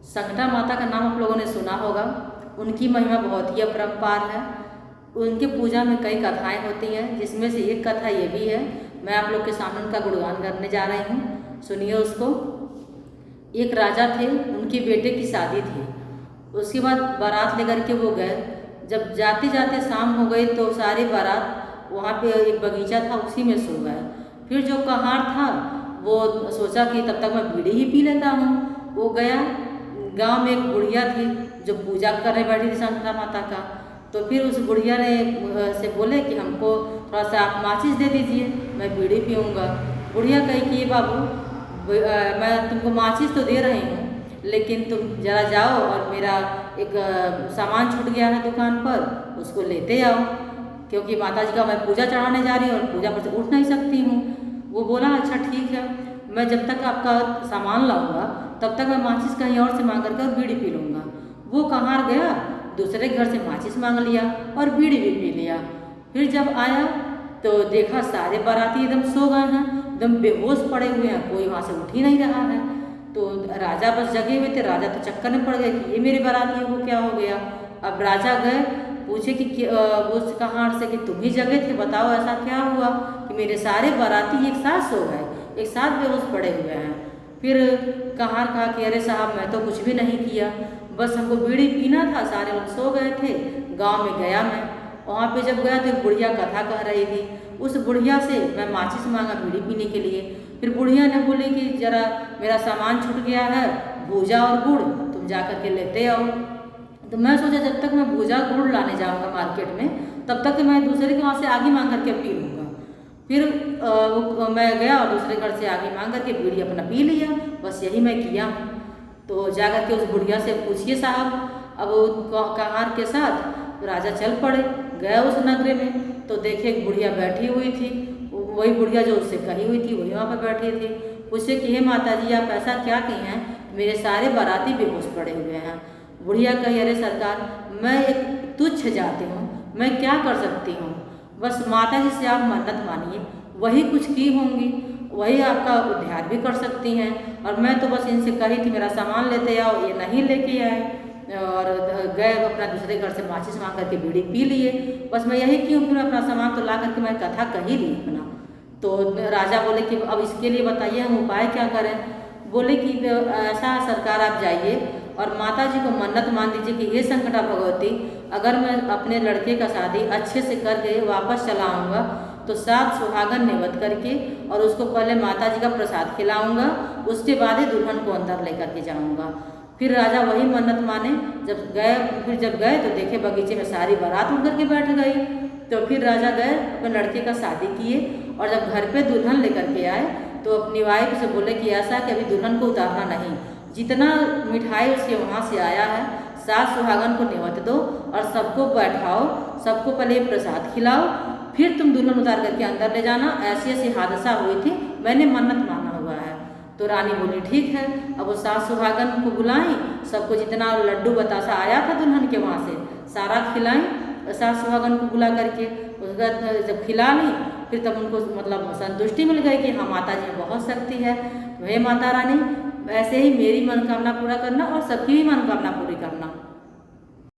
संकटा माता का नाम आप लोगों ने सुना होगा। उनकी महिमा बहुत ही अपरंपार है। उनके पूजा में कई कथाएं होती हैं, जिसमें से एक कथा ये भी है। मैं आप लोग के सामने उनका गुणगान करने जा रही हूँ, सुनिए उसको। एक राजा थे, उनके बेटे की शादी थी। उसके बाद बारात लेकर के वो गए। जब जाते जाते शाम हो गई तो सारी बारात वहाँ पे एक बगीचा था, उसी में सो गए। फिर जो कहार था वो सोचा कि तब तक मैं बीड़ी ही पी लेता हूँ। वो गया, गांव में एक बुढ़िया थी जो पूजा करने बैठी थी संकटा माता का। तो फिर उस बुढ़िया ने से बोले कि हमको थोड़ा सा आप माचिस दे दीजिए, मैं बीड़ी पीऊँगा। बुढ़िया कही कि बाबू, मैं तुमको माचिस तो दे रही हूँ, लेकिन तुम जरा जाओ और मेरा एक सामान छूट गया है दुकान पर, उसको लेते आओ, क्योंकि माता जी का मैं पूजा चढ़ाने जा रही हूँ और पूजा पर से उठ नहीं सकती हूँ। वो बोला अच्छा ठीक है, मैं जब तक आपका सामान लाऊंगा तब तक मैं माचिस कहीं और से मांग करके और बीड़ी पी लूँगा। वो कहाँ गया, दूसरे घर से माचिस मांग लिया और बीड़ी भी पी लिया। फिर जब आया तो देखा सारे बाराती एकदम सो गए हैं, एकदम बेहोश पड़े हुए हैं, कोई वहाँ से उठ ही नहीं रहा है। तो राजा बस जगे हुए थे। राजा तो चक्कर में पड़ गए कि ये मेरे बारातियों को क्या हो गया। अब राजा गए, पूछे कि उस कहार से कि तुम ही जगे थे, बताओ ऐसा क्या हुआ कि मेरे सारे बाराती एक साथ सो गए, एक साथ बेहोश पड़े हुए हैं। फिर कहार कहा कि अरे साहब, मैं तो कुछ भी नहीं किया, बस हमको बीड़ी पीना था, सारे लोग सो गए थे। गांव में गया मैं, वहाँ पे जब गया तो एक बुढ़िया कथा कह रही थी। उस बुढ़िया से मैं माचिस मांगा बीड़ी पीने के लिए। फिर बुढ़िया ने बोली कि जरा मेरा सामान छूट गया है, भूजा और गुड़, तुम जा कर के लेते आओ। तो मैं सोचा जब तक मैं भूजा गुड़ लाने जाऊँगा मार्केट में, तब तक मैं दूसरे के वहाँ से आगे मांग करके पी लूँगा। फिर मैं गया और दूसरे घर से आगे मांग करके बीड़ी अपना पी लिया। बस यही मैं किया। तो जा कर के उस बुढ़िया से पूछिए साहब। अब वो कहार के साथ राजा चल पड़े, गए उस नगरे में तो देखे एक बुढ़िया बैठी हुई थी। वही बुढ़िया जो उससे कही हुई थी वही वहाँ पर बैठी थी। पूछे कि हे माता जी, आप ऐसा क्या की हैं, मेरे सारे बाराती बेहोश पड़े हुए हैं। बुढ़िया कही अरे सरकार, मैं एक तुच्छ जाति हूँ, मैं क्या कर सकती हूँ, बस माता जी से आप मन्नत मानिए, वही कुछ की होंगी, वही आपका उद्धार भी कर सकती हैं। और मैं तो बस इनसे कही थी मेरा सामान लेते आओ, ये नहीं लेके आए और गए अपना दूसरे घर से माचिस मांग करके बीड़ी पी लिए। बस मैं यही क्यों, फिर अपना सामान तो ला करके मैं कथा कही ली अपना। तो राजा बोले कि अब इसके लिए बताइए हम उपाय क्या करें। बोले कि ऐसा सरकार, आप जाइए और माता जी को मन्नत मान दीजिए कि हे संकटा भगवती, अगर मैं अपने लड़के का शादी अच्छे से करके वापस चला आऊँगा तो 7 सुहागन निवत करके और उसको पहले माता जी का प्रसाद खिलाऊंगा, उसके बाद ही दुल्हन को अंदर लेकर के जाऊंगा। फिर राजा वही मन्नत माने। जब गए तो देखे बगीचे में सारी बारात उठ करके बैठ गई। तो फिर राजा गए, अपने लड़के का शादी किए और जब घर पे दुल्हन लेकर के आए तो अपनी वाइफ से बोले कि ऐसा कि अभी दुल्हन को उतारना नहीं, जितना मिठाई उसके वहाँ से आया है 7 सुहागन को निवत दो और सबको बैठाओ, सबको पहले प्रसाद खिलाओ, फिर तुम दुल्हन उतार करके अंदर ले जाना। ऐसी ऐसी हादसा हुई थी, मैंने मन्नत माना हुआ है। तो रानी बोली ठीक है। अब वो 7 सुहागन को बुलाई, सबको जितना लड्डू बतासा आया था दुल्हन के वहाँ से सारा खिलाई 7 सुहागन को बुला करके। उसके बाद जब खिला ली फिर तब उनको मतलब संतुष्टि मिल गई कि हाँ माता जी में बहुत शक्ति है। हे माता रानी, ऐसे ही मेरी मनोकामना पूरा करना और सबकी भी मनोकामना पूरी करना।